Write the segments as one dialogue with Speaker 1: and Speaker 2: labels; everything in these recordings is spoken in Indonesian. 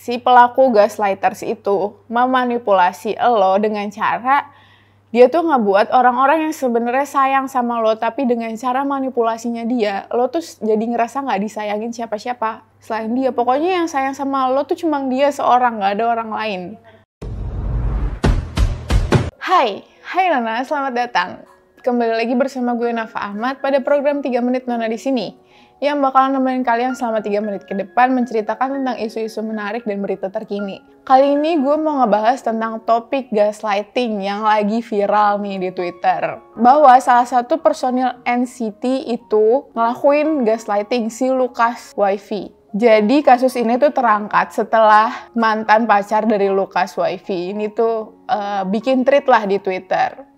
Speaker 1: Si pelaku gaslighters itu memanipulasi lo dengan cara dia tuh ngebuat orang-orang yang sebenarnya sayang sama lo, tapi dengan cara manipulasinya dia, lo tuh jadi ngerasa nggak disayangin siapa-siapa selain dia. Pokoknya yang sayang sama lo tuh cuma dia seorang, nggak ada orang lain. Hai Nona, selamat datang. Kembali lagi bersama gue Nafa Ahmad pada program 3 Menit Nona di sini, yang bakalan nemenin kalian selama 3 menit ke depan menceritakan tentang isu-isu menarik dan berita terkini. Kali ini gue mau ngebahas tentang topik gaslighting yang lagi viral nih di Twitter. Bahwa salah satu personil NCT itu ngelakuin gaslighting si Lucas WiFi. Jadi kasus ini tuh terangkat setelah mantan pacar dari Lucas WiFi ini tuh bikin tweet lah di Twitter.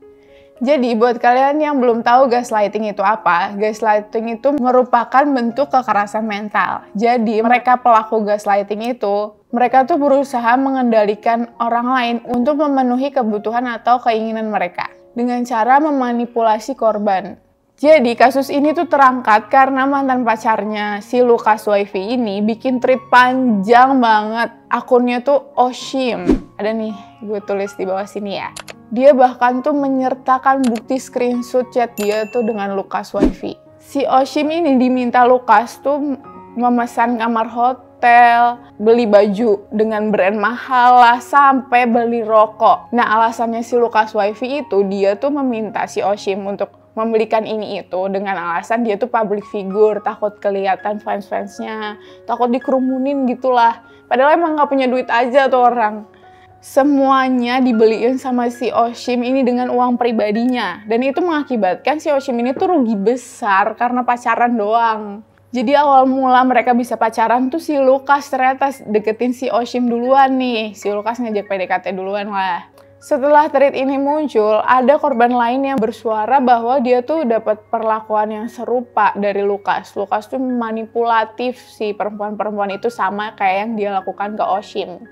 Speaker 1: Jadi buat kalian yang belum tahu gaslighting itu apa, gaslighting itu merupakan bentuk kekerasan mental. Jadi mereka pelaku gaslighting itu, mereka tuh berusaha mengendalikan orang lain untuk memenuhi kebutuhan atau keinginan mereka dengan cara memanipulasi korban. Jadi kasus ini tuh terangkat karena mantan pacarnya si Lucas WiFi ini bikin tweet panjang banget. Akunnya tuh Oshim. Ada nih, gue tulis di bawah sini ya. Dia bahkan tuh menyertakan bukti screenshot chat dia tuh dengan Lucas WiFi. Si Oshim ini diminta Lucas tuh memesan kamar hotel, beli baju dengan brand mahal lah, sampai beli rokok. Nah alasannya si Lucas WiFi itu dia tuh meminta si Oshim untuk membelikan ini itu dengan alasan dia tuh public figure, takut kelihatan fans-fansnya, takut dikerumunin gitulah. Padahal emang nggak punya duit aja tuh orang. Semuanya dibeliin sama si Oshim ini dengan uang pribadinya. Dan itu mengakibatkan si Oshim ini tuh rugi besar karena pacaran doang. Jadi awal mula mereka bisa pacaran tuh si Lucas ternyata deketin si Oshim duluan nih. Si Lucas ngajak PDKT duluan lah. Setelah tweet ini muncul, ada korban lain yang bersuara bahwa dia tuh dapat perlakuan yang serupa dari Lucas. Lucas tuh manipulatif si perempuan-perempuan itu sama kayak yang dia lakukan ke Oshim.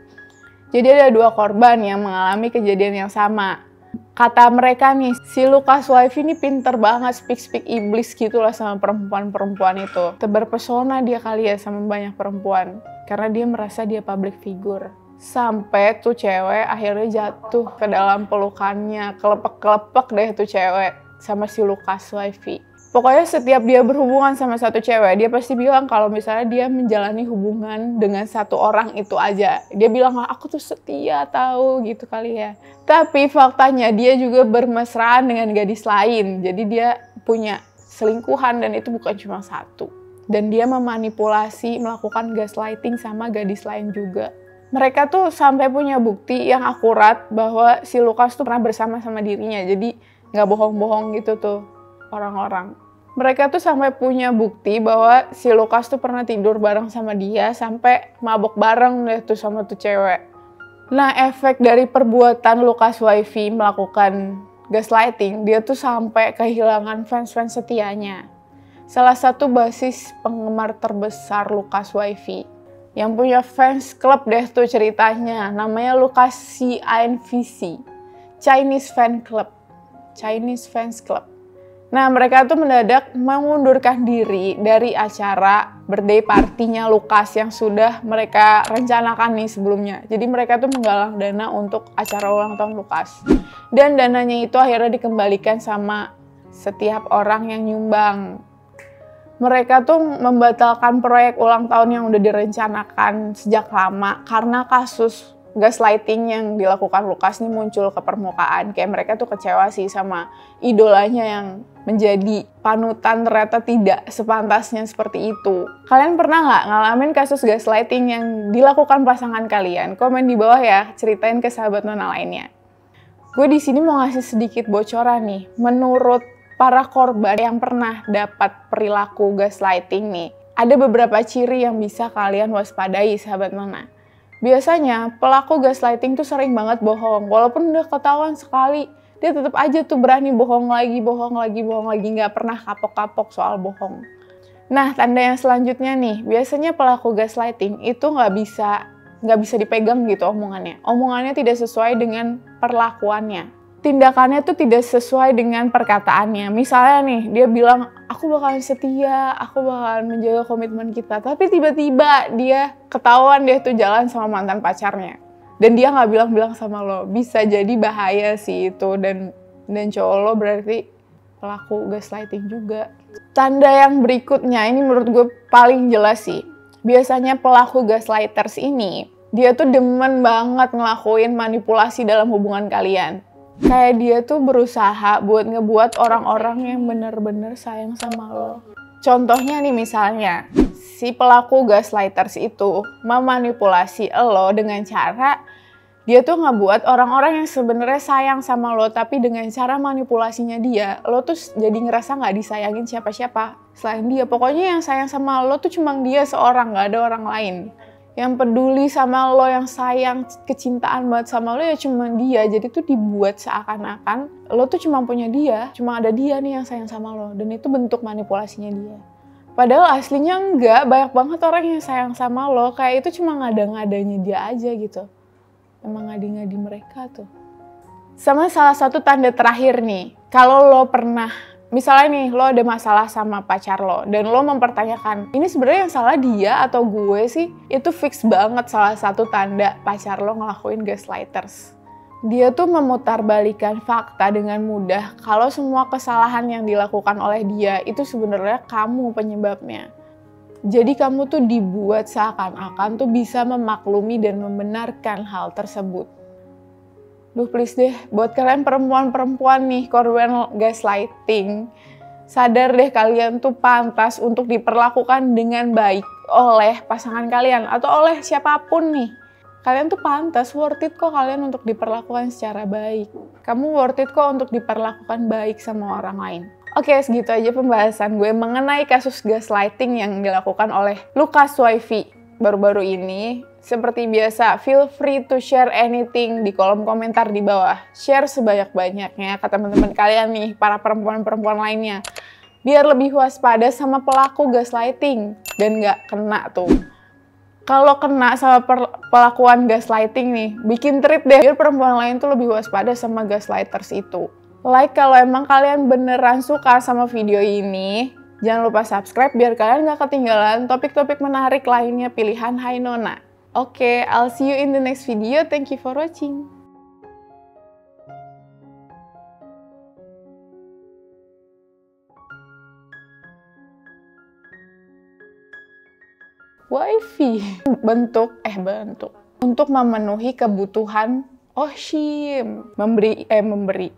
Speaker 1: Jadi ada 2 korban yang mengalami kejadian yang sama. Kata mereka nih, si Lucas WiFi ini pinter banget speak iblis gitu lah sama perempuan-perempuan itu. Terpesona dia kali ya sama banyak perempuan. Karena dia merasa dia public figure. Sampai tuh cewek akhirnya jatuh ke dalam pelukannya. Kelepek-kelepek deh tuh cewek sama si Lucas WiFi. Pokoknya setiap dia berhubungan sama satu cewek, dia pasti bilang kalau misalnya dia menjalani hubungan dengan satu orang itu aja. Dia bilang, aku tuh setia tahu gitu kali ya. Tapi faktanya dia juga bermesraan dengan gadis lain. Jadi dia punya selingkuhan dan itu bukan cuma satu. Dan dia memanipulasi, melakukan gaslighting sama gadis lain juga. Mereka tuh sampai punya bukti yang akurat bahwa si Lucas tuh pernah bersama sama dirinya. Jadi nggak bohong-bohong gitu tuh orang-orang. Mereka tuh sampai punya bukti bahwa si Lucas tuh pernah tidur bareng sama dia sampai mabok bareng deh tuh sama tuh cewek. Nah efek dari perbuatan Lucas WiFi melakukan gaslighting, dia tuh sampai kehilangan fans-fans setianya. Salah satu basis penggemar terbesar Lucas WiFi yang punya fans club deh tuh ceritanya, namanya Lucas CINVC, Chinese Fans Club. Nah, mereka tuh mendadak mengundurkan diri dari acara birthday party-nya Lucas yang sudah mereka rencanakan nih sebelumnya. Jadi mereka tuh menggalang dana untuk acara ulang tahun Lucas. Dan dananya itu akhirnya dikembalikan sama setiap orang yang nyumbang. Mereka tuh membatalkan proyek ulang tahun yang udah direncanakan sejak lama karena kasus gaslighting yang dilakukan Lucas ini muncul ke permukaan. Kayak mereka tuh kecewa sih sama idolanya yang menjadi panutan ternyata tidak sepantasnya seperti itu. Kalian pernah nggak ngalamin kasus gaslighting yang dilakukan pasangan kalian? Komen di bawah ya, ceritain ke sahabat Nona lainnya. Gue di sini mau ngasih sedikit bocoran nih. Menurut para korban yang pernah dapat perilaku gaslighting nih, ada beberapa ciri yang bisa kalian waspadai sahabat Nona. Biasanya pelaku gaslighting tuh sering banget bohong, walaupun udah ketahuan sekali, dia tetap aja tuh berani bohong lagi, nggak pernah kapok-kapok soal bohong. Nah, tanda yang selanjutnya nih, biasanya pelaku gaslighting itu nggak bisa dipegang gitu omongannya. Omongannya tidak sesuai dengan perlakuannya. tindakannya tuh tidak sesuai dengan perkataannya. Misalnya nih, dia bilang, aku bakalan setia, aku bakalan menjaga komitmen kita. Tapi tiba-tiba dia ketahuan dia tuh jalan sama mantan pacarnya. Dan dia nggak bilang-bilang sama lo. Bisa jadi bahaya sih itu. Dan cowok lo berarti pelaku gaslighting juga. Tanda yang berikutnya, ini menurut gue paling jelas sih. Biasanya pelaku gaslighters ini, dia tuh demen banget ngelakuin manipulasi dalam hubungan kalian. Kayak dia tuh berusaha buat ngebuat orang-orang yang bener-bener sayang sama lo. Contohnya nih misalnya, si pelaku gaslighters itu memanipulasi lo dengan cara dia tuh ngebuat orang-orang yang sebenarnya sayang sama lo, tapi dengan cara manipulasinya dia, lo tuh jadi ngerasa nggak disayangin siapa-siapa selain dia. Pokoknya yang sayang sama lo tuh cuma dia seorang, nggak ada orang lain. Yang peduli sama lo, yang sayang, kecintaan banget sama lo ya cuma dia. Jadi tuh dibuat seakan-akan lo tuh cuma punya dia, cuma ada dia nih yang sayang sama lo. Dan itu bentuk manipulasinya dia. Padahal aslinya enggak, banyak banget orang yang sayang sama lo. Kayak itu cuma ngada-ngadanya dia aja gitu. Emang ngadi-ngadi mereka tuh. Sama salah satu tanda terakhir nih, kalau lo pernah misalnya nih, lo ada masalah sama pacar lo, dan lo mempertanyakan, ini sebenarnya yang salah dia atau gue sih? Itu fix banget salah satu tanda pacar lo ngelakuin gaslighters. Dia tuh memutarbalikkan fakta dengan mudah kalau semua kesalahan yang dilakukan oleh dia itu sebenarnya kamu penyebabnya. Jadi kamu tuh dibuat seakan-akan tuh bisa memaklumi dan membenarkan hal tersebut. Duh please deh, buat kalian perempuan-perempuan nih korban gaslighting, sadar deh kalian tuh pantas untuk diperlakukan dengan baik oleh pasangan kalian atau oleh siapapun nih. Kalian tuh pantas, worth it kok kalian untuk diperlakukan secara baik. Kamu worth it kok untuk diperlakukan baik sama orang lain. Oke, segitu aja pembahasan gue mengenai kasus gaslighting yang dilakukan oleh Lucas Waifi baru-baru ini. Seperti biasa, feel free to share anything di kolom komentar di bawah. Share sebanyak-banyaknya ke teman-teman kalian nih, para perempuan-perempuan lainnya. Biar lebih waspada sama pelaku gaslighting dan nggak kena tuh. Kalau kena sama pelakuan gaslighting nih, bikin treat deh. Biar perempuan lain tuh lebih waspada sama gaslighters itu. Like kalau emang kalian beneran suka sama video ini. Jangan lupa subscribe biar kalian nggak ketinggalan topik-topik menarik lainnya pilihan Hai Nona. Oke, I'll see you in the next video. Thank you for watching. Wifi. Bentuk. Untuk memenuhi kebutuhan Oshim. Memberi.